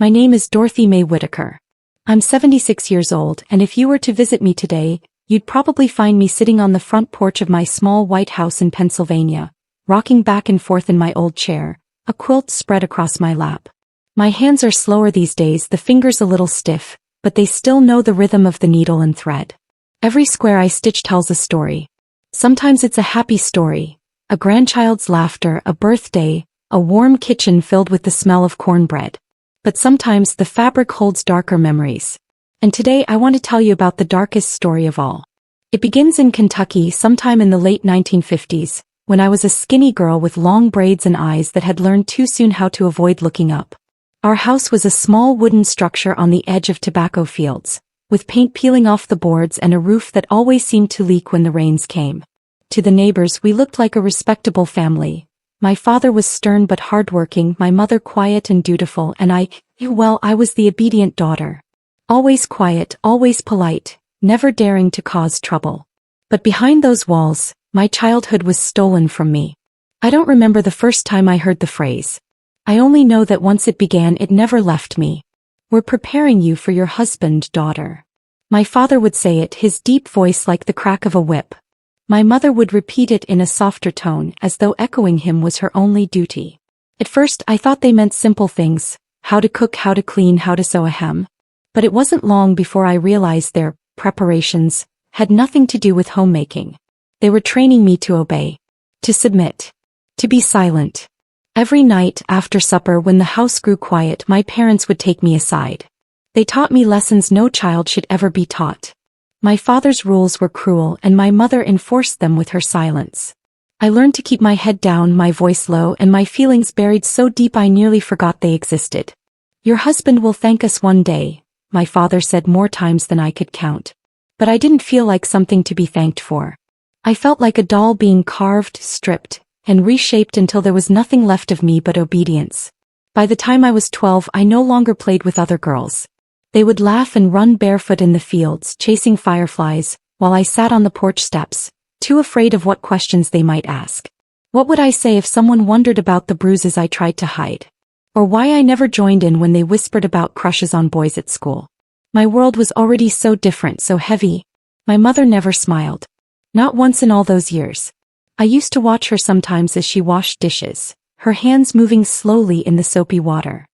My name is Dorothy Mae Whitaker. I'm 76 years old, and if you were to visit me today, you'd probably find me sitting on the front porch of my small white house in Pennsylvania, rocking back and forth in my old chair, a quilt spread across my lap. My hands are slower these days, the fingers a little stiff, but they still know the rhythm of the needle and thread. Every square I stitch tells a story. Sometimes it's a happy story, a grandchild's laughter, a birthday, a warm kitchen filled with the smell of cornbread. But sometimes the fabric holds darker memories. And today I want to tell you about the darkest story of all. It begins in Kentucky sometime in the late 1950s, when I was a skinny girl with long braids and eyes that had learned too soon how to avoid looking up. Our house was a small wooden structure on the edge of tobacco fields, with paint peeling off the boards and a roof that always seemed to leak when the rains came. To the neighbors, we looked like a respectable family. My father was stern but hardworking, my mother quiet and dutiful, and I was the obedient daughter. Always quiet, always polite, never daring to cause trouble. But behind those walls, my childhood was stolen from me. I don't remember the first time I heard the phrase. I only know that once it began, it never left me. "We're preparing you for your husband, daughter." My father would say it, his deep voice like the crack of a whip. My mother would repeat it in a softer tone, as though echoing him was her only duty. At first I thought they meant simple things, how to cook, how to clean, how to sew a hem. But it wasn't long before I realized their preparations had nothing to do with homemaking. They were training me to obey, to submit, to be silent. Every night after supper, when the house grew quiet, my parents would take me aside. They taught me lessons no child should ever be taught. My father's rules were cruel, and my mother enforced them with her silence. I learned to keep my head down, my voice low, and my feelings buried so deep I nearly forgot they existed. "Your husband will thank us one day," my father said more times than I could count. But I didn't feel like something to be thanked for. I felt like a doll being carved, stripped, and reshaped until there was nothing left of me but obedience. By the time I was 12, I no longer played with other girls. They would laugh and run barefoot in the fields, chasing fireflies, while I sat on the porch steps, too afraid of what questions they might ask. What would I say if someone wondered about the bruises I tried to hide? Or why I never joined in when they whispered about crushes on boys at school? My world was already so different, so heavy. My mother never smiled. Not once in all those years. I used to watch her sometimes as she washed dishes, her hands moving slowly in the soapy water.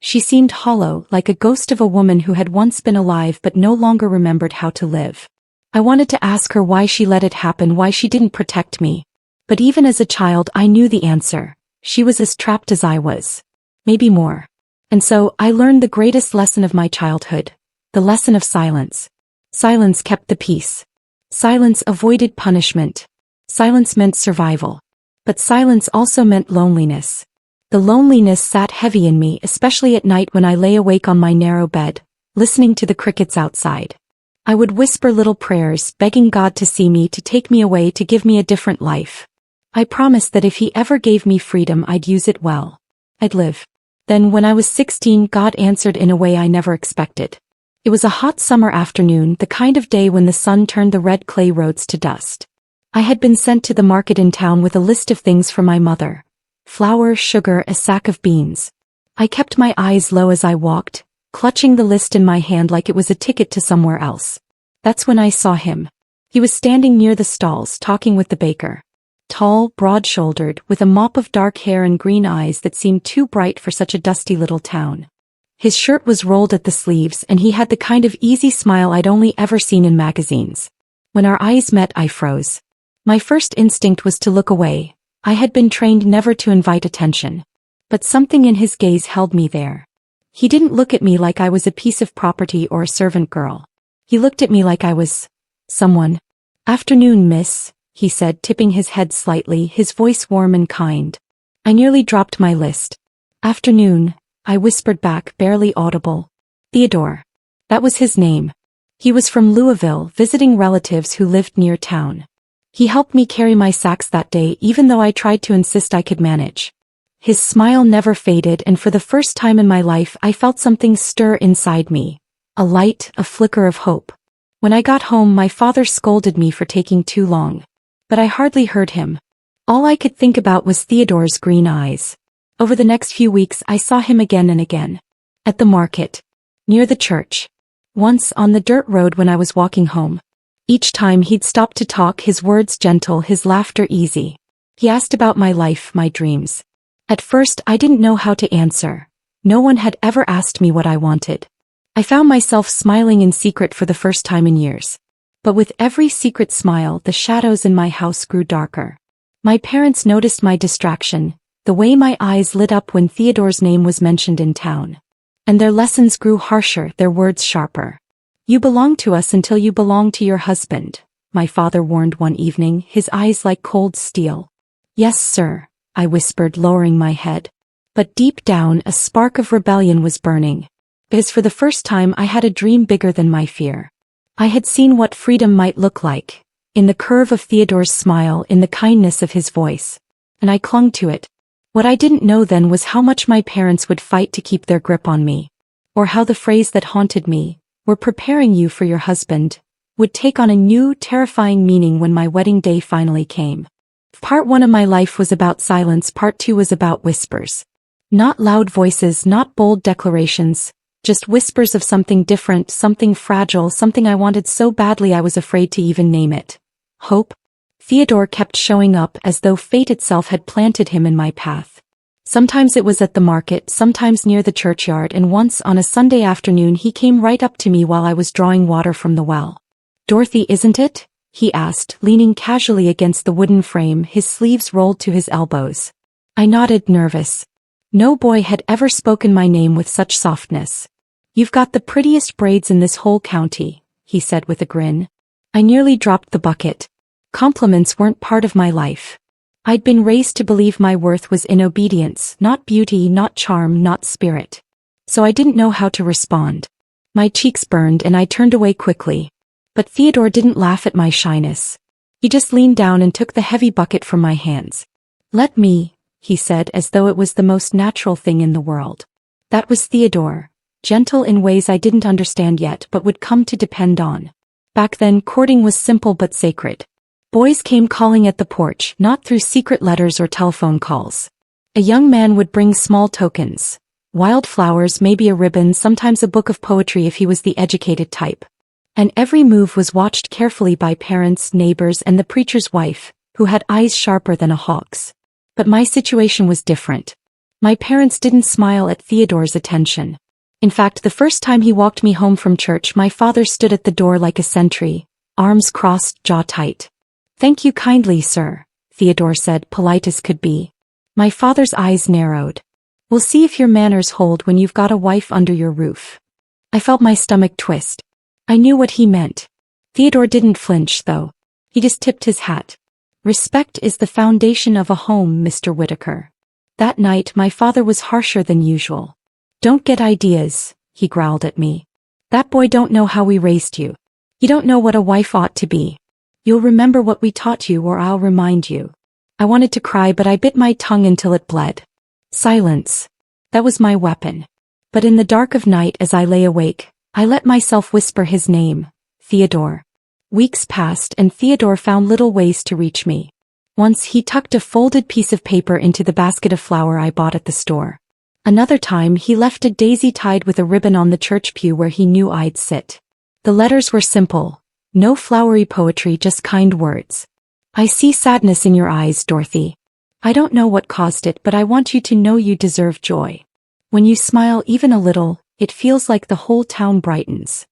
She seemed hollow, like a ghost of a woman who had once been alive but no longer remembered how to live. I wanted to ask her why she let it happen, why she didn't protect me. But even as a child I knew the answer. She was as trapped as I was. Maybe more. And so, I learned the greatest lesson of my childhood. The lesson of silence. Silence kept the peace. Silence avoided punishment. Silence meant survival. But silence also meant loneliness. The loneliness sat heavy in me, especially at night when I lay awake on my narrow bed, listening to the crickets outside. I would whisper little prayers, begging God to see me, to take me away, to give me a different life. I promised that if He ever gave me freedom, I'd use it well. I'd live. Then when I was 16, God answered in a way I never expected. It was a hot summer afternoon, the kind of day when the sun turned the red clay roads to dust. I had been sent to the market in town with a list of things for my mother. Flour, sugar, a sack of beans. I kept my eyes low as I walked, clutching the list in my hand like it was a ticket to somewhere else. That's when I saw him. He was standing near the stalls, talking with the baker. Tall, broad-shouldered, with a mop of dark hair and green eyes that seemed too bright for such a dusty little town. His shirt was rolled at the sleeves, and he had the kind of easy smile I'd only ever seen in magazines. When our eyes met, I froze. My first instinct was to look away. I had been trained never to invite attention. But something in his gaze held me there. He didn't look at me like I was a piece of property or a servant girl. He looked at me like I was someone. "Afternoon, miss," he said, tipping his head slightly, his voice warm and kind. I nearly dropped my list. "Afternoon," I whispered back, barely audible. "Theodore." That was his name. He was from Louisville, visiting relatives who lived near town. He helped me carry my sacks that day, even though I tried to insist I could manage. His smile never faded, and for the first time in my life I felt something stir inside me. A light, a flicker of hope. When I got home, my father scolded me for taking too long. But I hardly heard him. All I could think about was Theodore's green eyes. Over the next few weeks I saw him again and again. At the market. Near the church. Once on the dirt road when I was walking home. Each time he'd stop to talk, his words gentle, his laughter easy. He asked about my life, my dreams. At first I didn't know how to answer. No one had ever asked me what I wanted. I found myself smiling in secret for the first time in years. But with every secret smile, the shadows in my house grew darker. My parents noticed my distraction, the way my eyes lit up when Theodore's name was mentioned in town. And their lessons grew harsher, their words sharper. You belong to us until you belong to your husband, my father warned one evening, his eyes like cold steel. Yes, sir, I whispered, lowering my head. But deep down, a spark of rebellion was burning. Because for the first time I had a dream bigger than my fear. I had seen what freedom might look like, in the curve of Theodore's smile, in the kindness of his voice. And I clung to it. What I didn't know then was how much my parents would fight to keep their grip on me. Or how the phrase that haunted me, "We're preparing you for your husband," would take on a new, terrifying meaning when my wedding day finally came. Part 1 of my life was about silence, Part 2 was about whispers. Not loud voices, not bold declarations, just whispers of something different, something fragile, something I wanted so badly I was afraid to even name it. Hope? Theodore kept showing up as though fate itself had planted him in my path. Sometimes it was at the market, sometimes near the churchyard, and once on a Sunday afternoon he came right up to me while I was drawing water from the well. "Dorothy, isn't it?" he asked, leaning casually against the wooden frame, his sleeves rolled to his elbows. I nodded, nervous. No boy had ever spoken my name with such softness. "You've got the prettiest braids in this whole county," he said with a grin. I nearly dropped the bucket. Compliments weren't part of my life. I'd been raised to believe my worth was in obedience, not beauty, not charm, not spirit. So I didn't know how to respond. My cheeks burned and I turned away quickly. But Theodore didn't laugh at my shyness. He just leaned down and took the heavy bucket from my hands. "Let me," he said, as though it was the most natural thing in the world. That was Theodore, gentle in ways I didn't understand yet but would come to depend on. Back then, courting was simple but sacred. Boys came calling at the porch, not through secret letters or telephone calls. A young man would bring small tokens. Wild flowers, maybe a ribbon, sometimes a book of poetry if he was the educated type. And every move was watched carefully by parents, neighbors, and the preacher's wife, who had eyes sharper than a hawk's. But my situation was different. My parents didn't smile at Theodore's attention. In fact, the first time he walked me home from church, my father stood at the door like a sentry, arms crossed, jaw tight. "Thank you kindly, sir," Theodore said, polite as could be. My father's eyes narrowed. "We'll see if your manners hold when you've got a wife under your roof." I felt my stomach twist. I knew what he meant. Theodore didn't flinch, though. He just tipped his hat. "Respect is the foundation of a home, Mr. Whitaker." That night my father was harsher than usual. "Don't get ideas," he growled at me. "That boy don't know how we raised you. You don't know what a wife ought to be. You'll remember what we taught you or I'll remind you." I wanted to cry but I bit my tongue until it bled. Silence. That was my weapon. But in the dark of night as I lay awake, I let myself whisper his name, Theodore. Weeks passed and Theodore found little ways to reach me. Once he tucked a folded piece of paper into the basket of flour I bought at the store. Another time he left a daisy tied with a ribbon on the church pew where he knew I'd sit. The letters were simple. No flowery poetry, just kind words. "I see sadness in your eyes, Dorothy. I don't know what caused it, but I want you to know you deserve joy. When you smile even a little, it feels like the whole town brightens.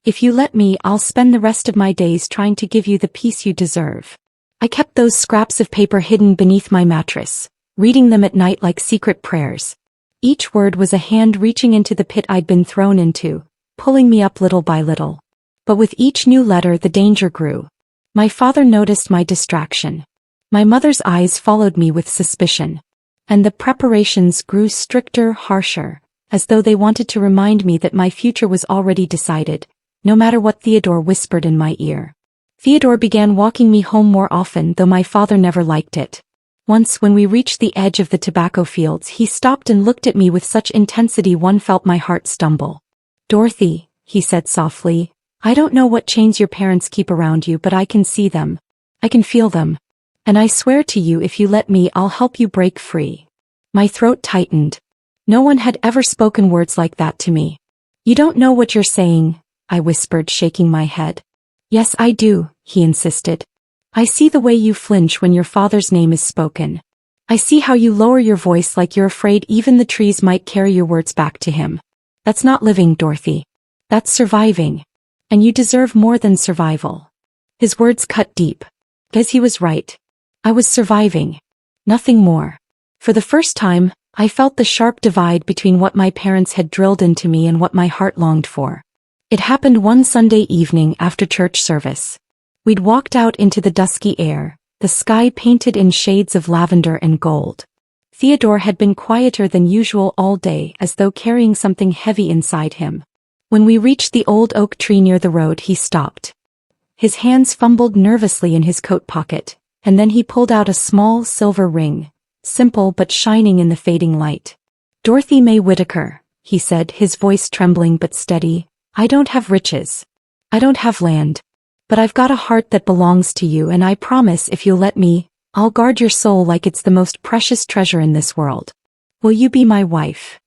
If you let me, I'll spend the rest of my days trying to give you the peace you deserve." I kept those scraps of paper hidden beneath my mattress, reading them at night like secret prayers. Each word was a hand reaching into the pit I'd been thrown into, pulling me up little by little. But with each new letter the danger grew. My father noticed my distraction. My mother's eyes followed me with suspicion. And the preparations grew stricter, harsher, as though they wanted to remind me that my future was already decided, no matter what Theodore whispered in my ear. Theodore began walking me home more often, though my father never liked it. Once when we reached the edge of the tobacco fields, he stopped and looked at me with such intensity one felt my heart stumble. "Dorothy," he said softly, "I don't know what chains your parents keep around you, but I can see them. I can feel them. And I swear to you, if you let me, I'll help you break free." My throat tightened. No one had ever spoken words like that to me. You don't know what you're saying, I whispered, shaking my head. Yes, I do, he insisted. I see the way you flinch when your father's name is spoken. I see how you lower your voice like you're afraid even the trees might carry your words back to him. That's not living, Dorothy. That's surviving. And you deserve more than survival. His words cut deep. Because he was right. I was surviving. Nothing more. For the first time, I felt the sharp divide between what my parents had drilled into me and what my heart longed for. It happened one Sunday evening after church service. We'd walked out into the dusky air, the sky painted in shades of lavender and gold. Theodore had been quieter than usual all day, as though carrying something heavy inside him. When we reached the old oak tree near the road, he stopped. His hands fumbled nervously in his coat pocket, and then he pulled out a small silver ring, simple but shining in the fading light. Dorothy May Whitaker, he said, his voice trembling but steady, I don't have riches. I don't have land. But I've got a heart that belongs to you, and I promise if you'll let me, I'll guard your soul like it's the most precious treasure in this world. Will you be my wife?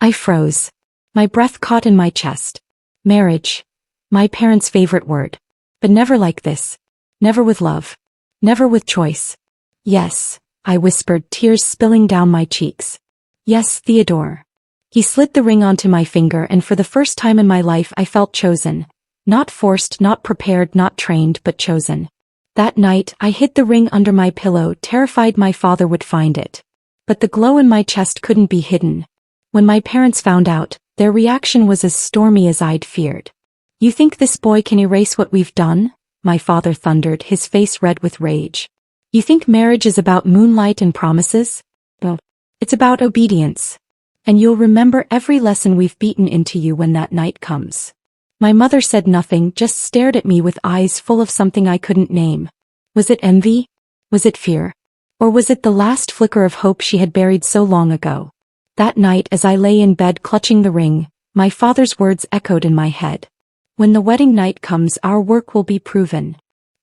I froze. My breath caught in my chest. Marriage. My parents' favorite word. But never like this. Never with love. Never with choice. Yes, I whispered, tears spilling down my cheeks. Yes, Theodore. He slid the ring onto my finger, and for the first time in my life I felt chosen. Not forced, not prepared, not trained, but chosen. That night, I hid the ring under my pillow, terrified my father would find it. But the glow in my chest couldn't be hidden. When my parents found out, their reaction was as stormy as I'd feared. You think this boy can erase what we've done? My father thundered, his face red with rage. You think marriage is about moonlight and promises? No. It's about obedience. And you'll remember every lesson we've beaten into you when that night comes. My mother said nothing, just stared at me with eyes full of something I couldn't name. Was it envy? Was it fear? Or was it the last flicker of hope she had buried so long ago? That night, as I lay in bed clutching the ring, my father's words echoed in my head. When the wedding night comes, our work will be proven.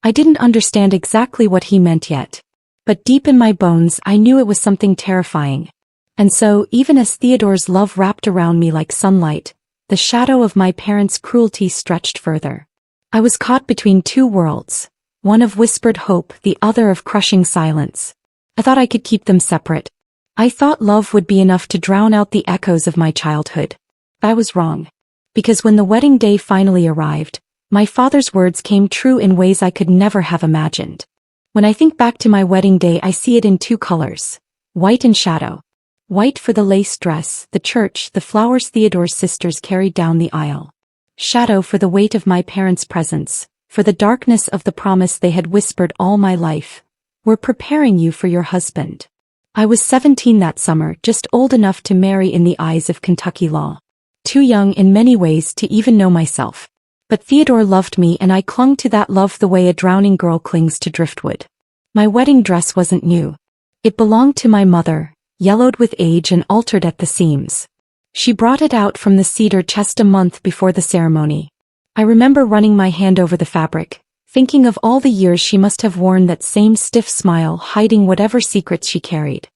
I didn't understand exactly what he meant yet. But deep in my bones, I knew it was something terrifying. And so, even as Theodore's love wrapped around me like sunlight, the shadow of my parents' cruelty stretched further. I was caught between two worlds, one of whispered hope, the other of crushing silence. I thought I could keep them separate. I thought love would be enough to drown out the echoes of my childhood. I was wrong. Because when the wedding day finally arrived, my father's words came true in ways I could never have imagined. When I think back to my wedding day, I see it in two colors, white and shadow. White for the lace dress, the church, the flowers Theodore's sisters carried down the aisle. Shadow for the weight of my parents' presence, for the darkness of the promise they had whispered all my life. We're preparing you for your husband. I was 17 that summer, just old enough to marry in the eyes of Kentucky law. Too young in many ways to even know myself. But Theodore loved me, and I clung to that love the way a drowning girl clings to driftwood. My wedding dress wasn't new. It belonged to my mother, yellowed with age and altered at the seams. She brought it out from the cedar chest a month before the ceremony. I remember running my hand over the fabric, thinking of all the years she must have worn that same stiff smile, hiding whatever secrets she carried.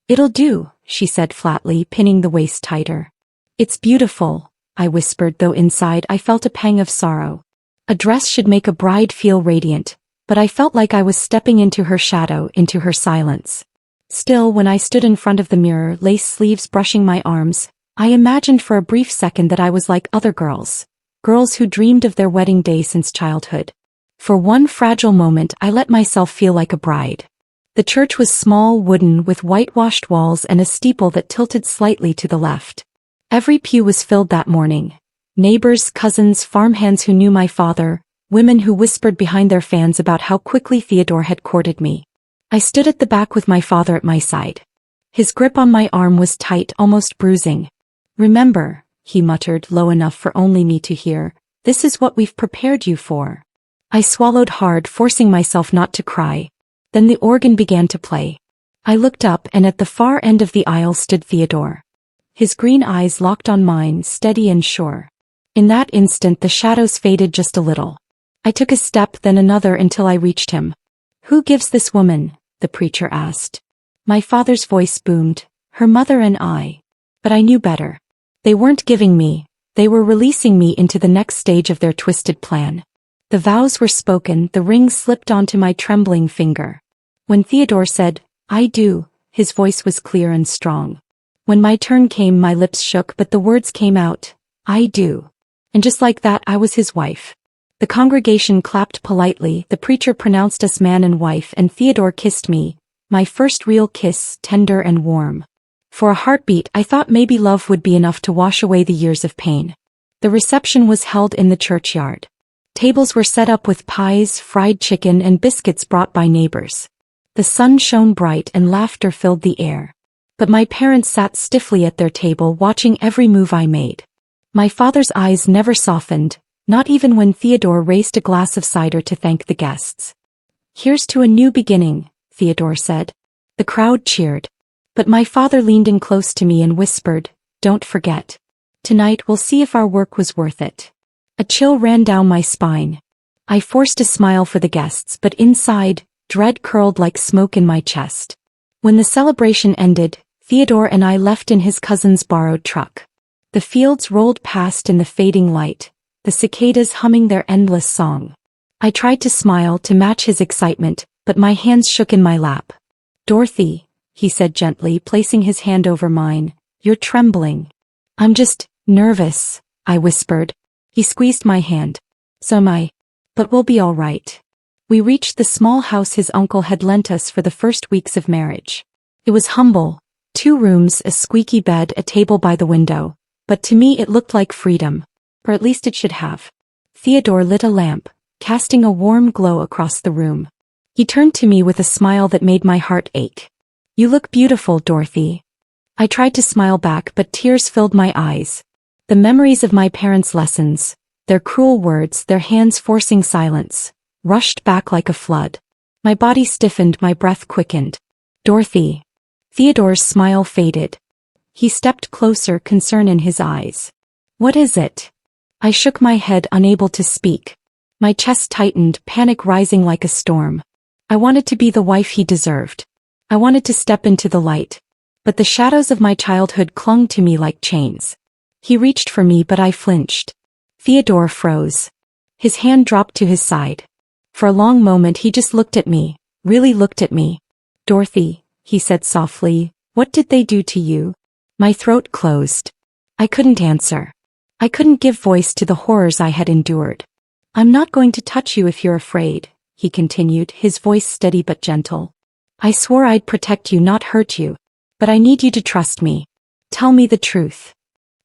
It'll do, she said flatly, pinning the waist tighter. It's beautiful, I whispered, though inside I felt a pang of sorrow. A dress should make a bride feel radiant, but I felt like I was stepping into her shadow, into her silence. Still, when I stood in front of the mirror, lace sleeves brushing my arms, I imagined for a brief second that I was like other girls. Girls who dreamed of their wedding day since childhood. For one fragile moment, I let myself feel like a bride. The church was small, wooden, with whitewashed walls and a steeple that tilted slightly to the left. Every pew was filled that morning. Neighbors, cousins, farmhands who knew my father, women who whispered behind their fans about how quickly Theodore had courted me. I stood at the back with my father at my side. His grip on my arm was tight, almost bruising. Remember, he muttered, low enough for only me to hear, this is what we've prepared you for. I swallowed hard, forcing myself not to cry. Then the organ began to play. I looked up, and at the far end of the aisle stood Theodore. His green eyes locked on mine, steady and sure. In that instant the shadows faded just a little. I took a step, then another, until I reached him. Who gives this woman? The preacher asked. My father's voice boomed. Her mother and I. But I knew better. They weren't giving me, they were releasing me into the next stage of their twisted plan. The vows were spoken, the ring slipped onto my trembling finger. When Theodore said, "I do," his voice was clear and strong. When my turn came, my lips shook, but the words came out, "I do." And just like that, I was his wife. The congregation clapped politely, the preacher pronounced us man and wife, and Theodore kissed me, my first real kiss, tender and warm. For a heartbeat, I thought maybe love would be enough to wash away the years of pain. The reception was held in the churchyard. Tables were set up with pies, fried chicken, and biscuits brought by neighbors. The sun shone bright and laughter filled the air. But my parents sat stiffly at their table, watching every move I made. My father's eyes never softened, not even when Theodore raised a glass of cider to thank the guests. "Here's to a new beginning," Theodore said. The crowd cheered. But my father leaned in close to me and whispered, "Don't forget. Tonight we'll see if our work was worth it." A chill ran down my spine. I forced a smile for the guests, but inside, dread curled like smoke in my chest. When the celebration ended, Theodore and I left in his cousin's borrowed truck. The fields rolled past in the fading light, the cicadas humming their endless song. I tried to smile to match his excitement, but my hands shook in my lap. "Dorothy," he said gently, placing his hand over mine, "you're trembling." "I'm just nervous," I whispered. He squeezed my hand. "So am I. But we'll be all right." We reached the small house his uncle had lent us for the first weeks of marriage. It was humble, 2 rooms, a squeaky bed, a table by the window. But to me it looked like freedom. Or at least it should have. Theodore lit a lamp, casting a warm glow across the room. He turned to me with a smile that made my heart ache. "You look beautiful, Dorothy." I tried to smile back, but tears filled my eyes. The memories of my parents' lessons, their cruel words, their hands forcing silence, rushed back like a flood. My body stiffened, my breath quickened. "Dorothy." Theodore's smile faded. He stepped closer, concern in his eyes. "What is it?" I shook my head, unable to speak. My chest tightened, panic rising like a storm. I wanted to be the wife he deserved. I wanted to step into the light. But the shadows of my childhood clung to me like chains. He reached for me, but I flinched. Theodore froze. His hand dropped to his side. For a long moment he just looked at me, really looked at me. "Dorothy," he said softly, "what did they do to you?" My throat closed. I couldn't answer. I couldn't give voice to the horrors I had endured. "I'm not going to touch you if you're afraid," he continued, his voice steady but gentle. "I swore I'd protect you, not hurt you. But I need you to trust me. Tell me the truth."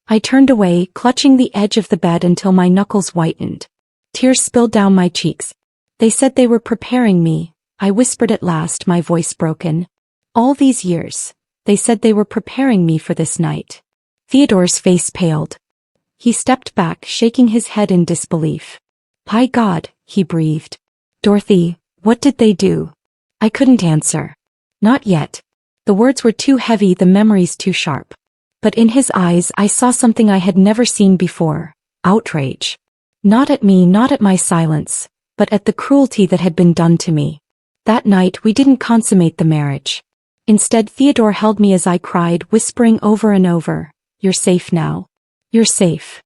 I turned away, clutching the edge of the bed until my knuckles whitened. Tears spilled down my cheeks. "They said they were preparing me," I whispered at last, my voice broken. "All these years. They said they were preparing me for this night." Theodore's face paled. He stepped back, shaking his head in disbelief. "By God," he breathed. "Dorothy, what did they do?" I couldn't answer. Not yet. The words were too heavy, the memories too sharp. But in his eyes I saw something I had never seen before. Outrage. Not at me, not at my silence, but at the cruelty that had been done to me. That night we didn't consummate the marriage. Instead, Theodore held me as I cried, whispering over and over, "You're safe now. You're safe."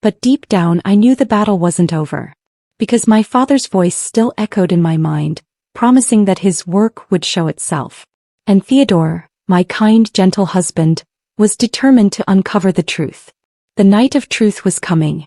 But deep down I knew the battle wasn't over. Because my father's voice still echoed in my mind, promising that his work would show itself. And Theodore, my kind, gentle husband, was determined to uncover the truth. The night of truth was coming.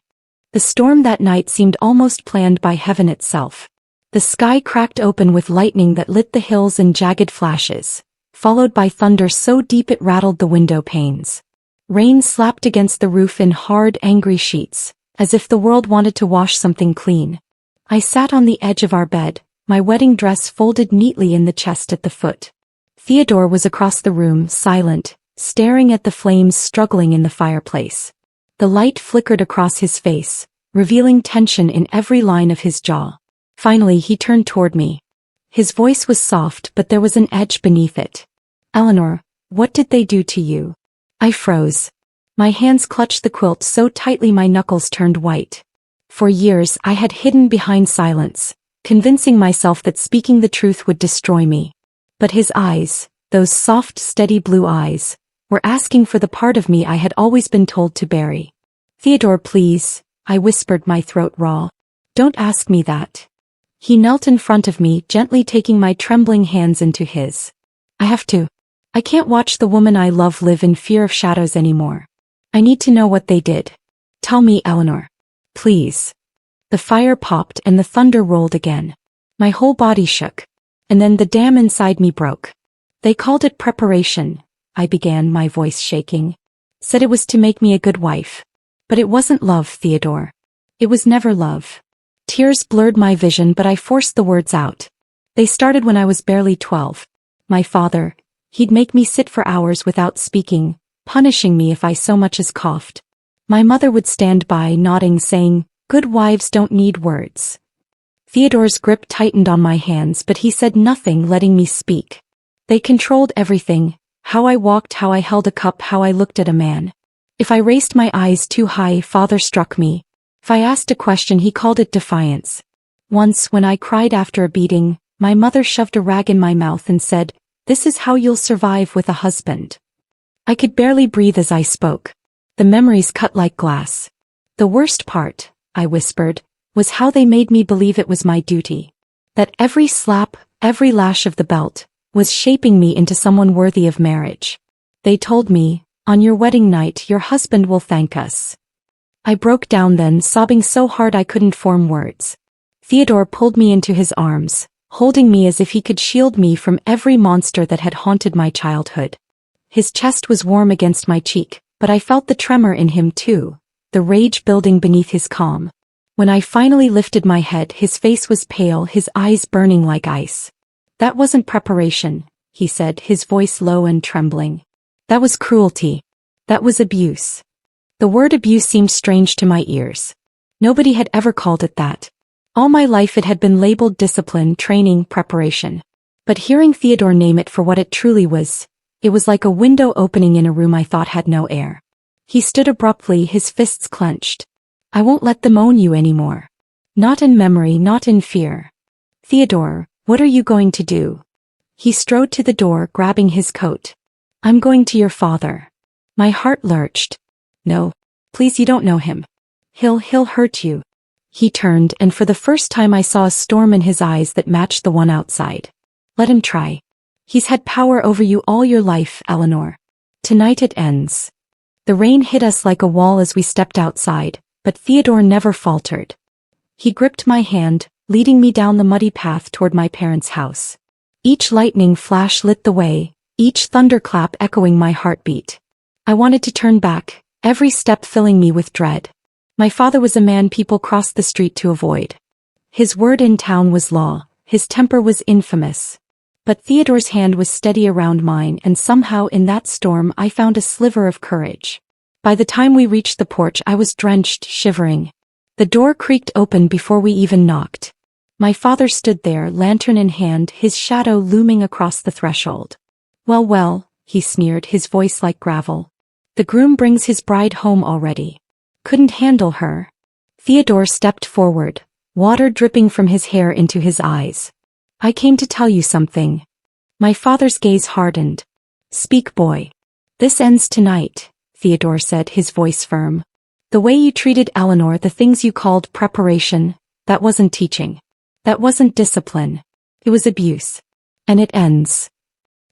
The storm that night seemed almost planned by heaven itself. The sky cracked open with lightning that lit the hills in jagged flashes, followed by thunder so deep it rattled the window panes. Rain slapped against the roof in hard, angry sheets, as if the world wanted to wash something clean. I sat on the edge of our bed, my wedding dress folded neatly in the chest at the foot. Theodore was across the room, silent, staring at the flames struggling in the fireplace. The light flickered across his face, revealing tension in every line of his jaw. Finally he turned toward me. His voice was soft, but there was an edge beneath it. "Eleanor, what did they do to you?" I froze. My hands clutched the quilt so tightly my knuckles turned white. For years I had hidden behind silence, convincing myself that speaking the truth would destroy me. But his eyes, those soft, steady blue eyes, were asking for the part of me I had always been told to bury. Theodore, please, I whispered, my throat raw. Don't ask me that. He knelt in front of me, gently taking my trembling hands into his. I have to. I can't watch the woman I love live in fear of shadows anymore. I need to know what they did. Tell me, Eleanor. Please. The fire popped and the thunder rolled again. My whole body shook. And then the dam inside me broke. They called it preparation, I began, my voice shaking. Said it was to make me a good wife. But it wasn't love, Theodore. It was never love. Tears blurred my vision, but I forced the words out. They started when I was barely 12. My father, he'd make me sit for hours without speaking, punishing me if I so much as coughed. My mother would stand by, nodding, saying, "Good wives don't need words." Theodore's grip tightened on my hands, but he said nothing, letting me speak. They controlled everything, how I walked, how I held a cup, how I looked at a man. If I raised my eyes too high, father struck me. If I asked a question, he called it defiance. Once, when I cried after a beating, my mother shoved a rag in my mouth and said, "This is how you'll survive with a husband." I could barely breathe as I spoke. The memories cut like glass. The worst part, I whispered, was how they made me believe it was my duty. That every slap, every lash of the belt, was shaping me into someone worthy of marriage. They told me, "On your wedding night your husband will thank us." I broke down then, sobbing so hard I couldn't form words. Theodore pulled me into his arms, holding me as if he could shield me from every monster that had haunted my childhood. His chest was warm against my cheek, but I felt the tremor in him too, the rage building beneath his calm. When I finally lifted my head, his face was pale, his eyes burning like ice. "That wasn't preparation," he said, his voice low and trembling. "That was cruelty. That was abuse." The word abuse seemed strange to my ears. Nobody had ever called it that. All my life it had been labeled discipline, training, preparation. But hearing Theodore name it for what it truly was, it was like a window opening in a room I thought had no air. He stood abruptly, his fists clenched. "I won't let them own you anymore. Not in memory, not in fear. Theodore, what are you going to do?" He strode to the door, grabbing his coat. "I'm going to your father." My heart lurched. "No. Please, you don't know him. He'll hurt you." He turned, and for the first time I saw a storm in his eyes that matched the one outside. "Let him try. He's had power over you all your life, Eleanor. Tonight it ends." The rain hit us like a wall as we stepped outside, but Theodore never faltered. He gripped my hand, leading me down the muddy path toward my parents' house. Each lightning flash lit the way, each thunderclap echoing my heartbeat. I wanted to turn back, every step filling me with dread. My father was a man people crossed the street to avoid. His word in town was law, his temper was infamous. But Theodore's hand was steady around mine, and somehow in that storm I found a sliver of courage. By the time we reached the porch I was drenched, shivering. The door creaked open before we even knocked. My father stood there, lantern in hand, his shadow looming across the threshold. Well, he sneered, his voice like gravel. "The groom brings his bride home already. Couldn't handle her?" Theodore stepped forward, water dripping from his hair into his eyes. "I came to tell you something." My father's gaze hardened. "Speak, boy." "This ends tonight," Theodore said, his voice firm. "The way you treated Eleanor, the things you called preparation, that wasn't teaching. That wasn't discipline. It was abuse. And it ends."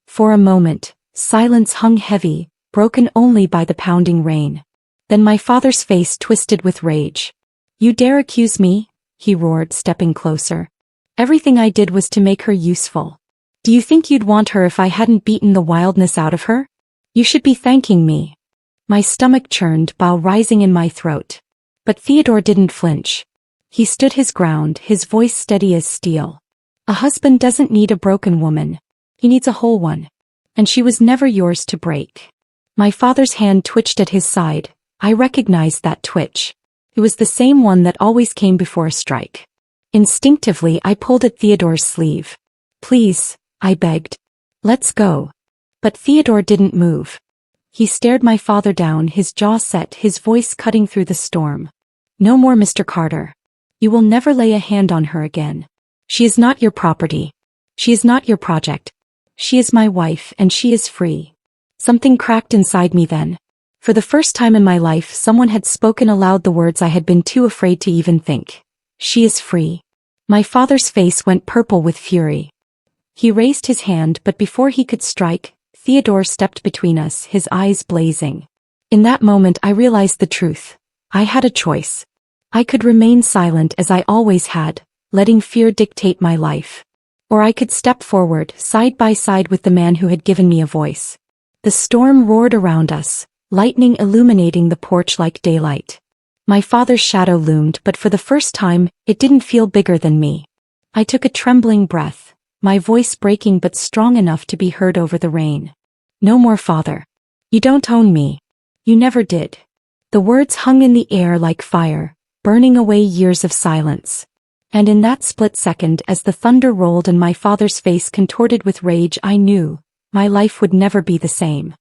For a moment, silence hung heavy, broken only by the pounding rain. Then my father's face twisted with rage. "You dare accuse me?" he roared, stepping closer. "Everything I did was to make her useful. Do you think you'd want her if I hadn't beaten the wildness out of her? You should be thanking me." My stomach churned, bile rising in my throat. But Theodore didn't flinch. He stood his ground, his voice steady as steel. "A husband doesn't need a broken woman. He needs a whole one. And she was never yours to break." My father's hand twitched at his side. I recognized that twitch. It was the same one that always came before a strike. Instinctively I pulled at Theodore's sleeve. "Please," I begged. "Let's go." But Theodore didn't move. He stared my father down, his jaw set, his voice cutting through the storm. "No more, Mr. Carter. You will never lay a hand on her again. She is not your property. She is not your project. She is my wife, and she is free. Something cracked inside me then. For the first time in my life, someone had spoken aloud the words I had been too afraid to even think. She is free. My father's face went purple with fury. He raised his hand, but before he could strike, Theodore stepped between us, his eyes blazing. In that moment I realized the truth. I had a choice. I could remain silent as I always had, letting fear dictate my life. Or I could step forward, side by side with the man who had given me a voice. The storm roared around us, lightning illuminating the porch like daylight. My father's shadow loomed, but for the first time, it didn't feel bigger than me. I took a trembling breath, my voice breaking but strong enough to be heard over the rain. No more, father. You don't own me. You never did. The words hung in the air like fire, burning away years of silence. And in that split second, as the thunder rolled and my father's face contorted with rage, I knew my life would never be the same.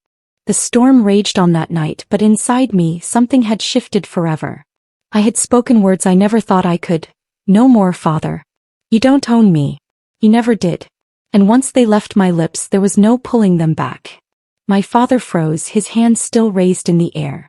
The storm raged on that night, but inside me something had shifted forever. I had spoken words I never thought I could. No more, father. You don't own me. You never did. And once they left my lips, there was no pulling them back. My father froze, his hands still raised in the air.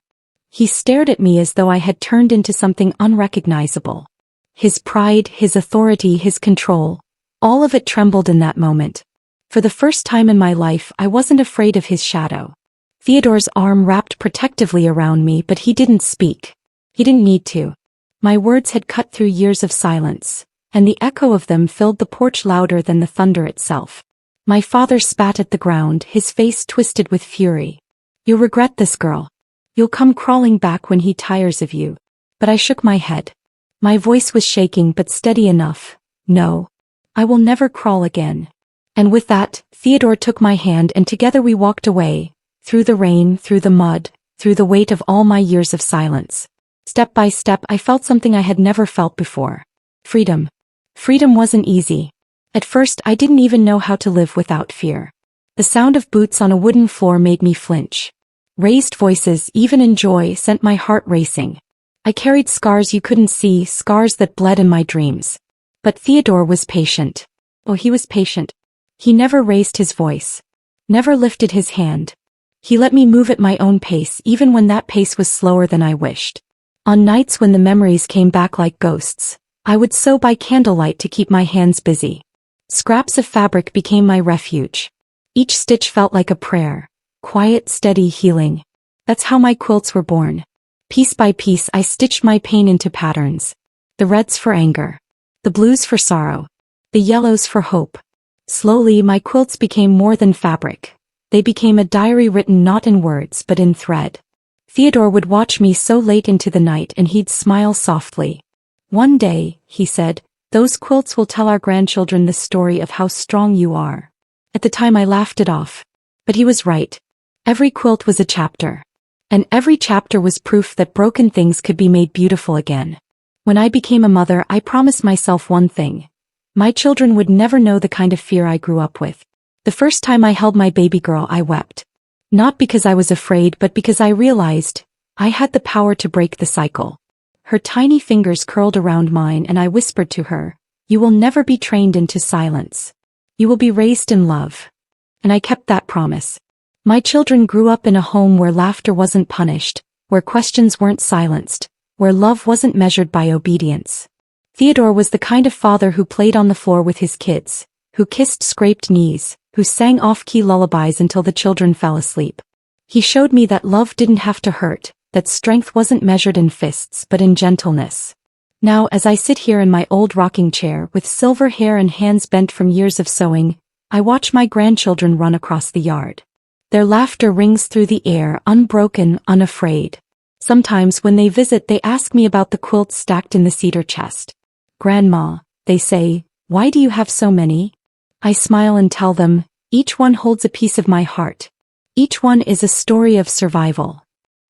He stared at me as though I had turned into something unrecognizable. His pride, his authority, his control, all of it trembled in that moment. For the first time in my life, I wasn't afraid of his shadow. Theodore's arm wrapped protectively around me, but he didn't speak. He didn't need to. My words had cut through years of silence, and the echo of them filled the porch louder than the thunder itself. My father spat at the ground, his face twisted with fury. You'll regret this, girl. You'll come crawling back when he tires of you. But I shook my head. My voice was shaking but steady enough. No. I will never crawl again. And with that, Theodore took my hand and together we walked away, through the rain, through the mud, through the weight of all my years of silence. Step by step I felt something I had never felt before. Freedom. Freedom wasn't easy. At first I didn't even know how to live without fear. The sound of boots on a wooden floor made me flinch. Raised voices, even in joy, sent my heart racing. I carried scars you couldn't see, scars that bled in my dreams. But Theodore was patient. Oh, he was patient. He never raised his voice. Never lifted his hand. He let me move at my own pace, even when that pace was slower than I wished. On nights when the memories came back like ghosts, I would sew by candlelight to keep my hands busy. Scraps of fabric became my refuge. Each stitch felt like a prayer. Quiet, steady healing. That's how my quilts were born. Piece by piece I stitched my pain into patterns. The reds for anger. The blues for sorrow. The yellows for hope. Slowly my quilts became more than fabric. They became a diary written not in words but in thread. Theodore would watch me so late into the night and he'd smile softly. One day, he said, those quilts will tell our grandchildren the story of how strong you are. At the time I laughed it off. But he was right. Every quilt was a chapter. And every chapter was proof that broken things could be made beautiful again. When I became a mother, I promised myself one thing. My children would never know the kind of fear I grew up with. The first time I held my baby girl, I wept. Not because I was afraid, but because I realized I had the power to break the cycle. Her tiny fingers curled around mine and I whispered to her, "You will never be trained into silence. You will be raised in love." And I kept that promise. My children grew up in a home where laughter wasn't punished, where questions weren't silenced, where love wasn't measured by obedience. Theodore was the kind of father who played on the floor with his kids, who kissed scraped knees, who sang off-key lullabies until the children fell asleep. He showed me that love didn't have to hurt, that strength wasn't measured in fists but in gentleness. Now, as I sit here in my old rocking chair with silver hair and hands bent from years of sewing, I watch my grandchildren run across the yard. Their laughter rings through the air, unbroken, unafraid. Sometimes when they visit, they ask me about the quilts stacked in the cedar chest. "Grandma," they say, "why do you have so many?" I smile and tell them, each one holds a piece of my heart. Each one is a story of survival.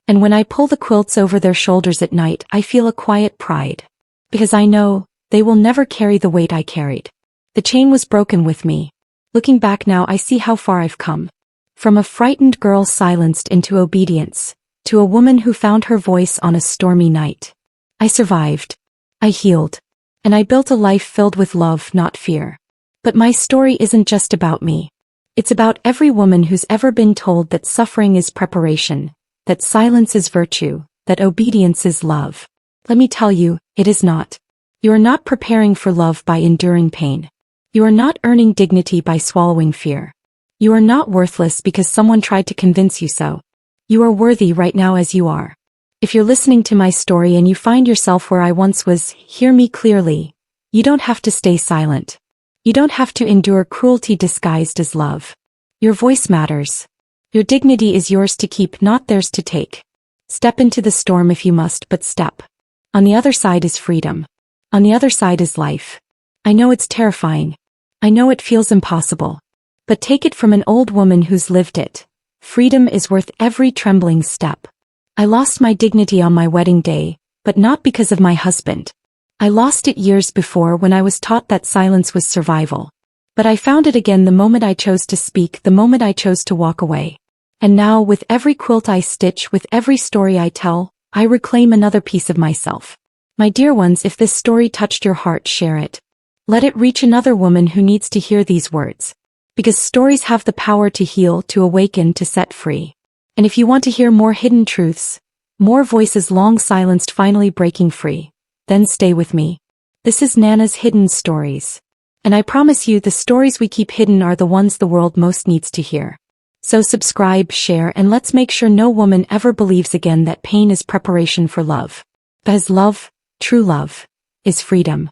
And when I pull the quilts over their shoulders at night, I feel a quiet pride. Because I know, they will never carry the weight I carried. The chain was broken with me. Looking back now, I see how far I've come. From a frightened girl silenced into obedience, to a woman who found her voice on a stormy night. I survived. I healed. And I built a life filled with love, not fear. But my story isn't just about me. It's about every woman who's ever been told that suffering is preparation, that silence is virtue, that obedience is love. Let me tell you, it is not. You are not preparing for love by enduring pain. You are not earning dignity by swallowing fear. You are not worthless because someone tried to convince you so. You are worthy right now as you are. If you're listening to my story and you find yourself where I once was, hear me clearly. You don't have to stay silent. You don't have to endure cruelty disguised as love. Your voice matters. Your dignity is yours to keep, not theirs to take. Step into the storm if you must, but step. On the other side is freedom. On the other side is life. I know it's terrifying. I know it feels impossible. But take it from an old woman who's lived it. Freedom is worth every trembling step. I lost my dignity on my wedding day, but not because of my husband. I lost it years before when I was taught that silence was survival. But I found it again the moment I chose to speak, the moment I chose to walk away. And now, with every quilt I stitch, with every story I tell, I reclaim another piece of myself. My dear ones, if this story touched your heart, share it. Let it reach another woman who needs to hear these words. Because stories have the power to heal, to awaken, to set free. And if you want to hear more hidden truths, more voices long silenced finally breaking free, then stay with me. This is Nana's Hidden Stories. And I promise you, the stories we keep hidden are the ones the world most needs to hear. So subscribe, share, and let's make sure no woman ever believes again that pain is preparation for love. Because love, true love, is freedom.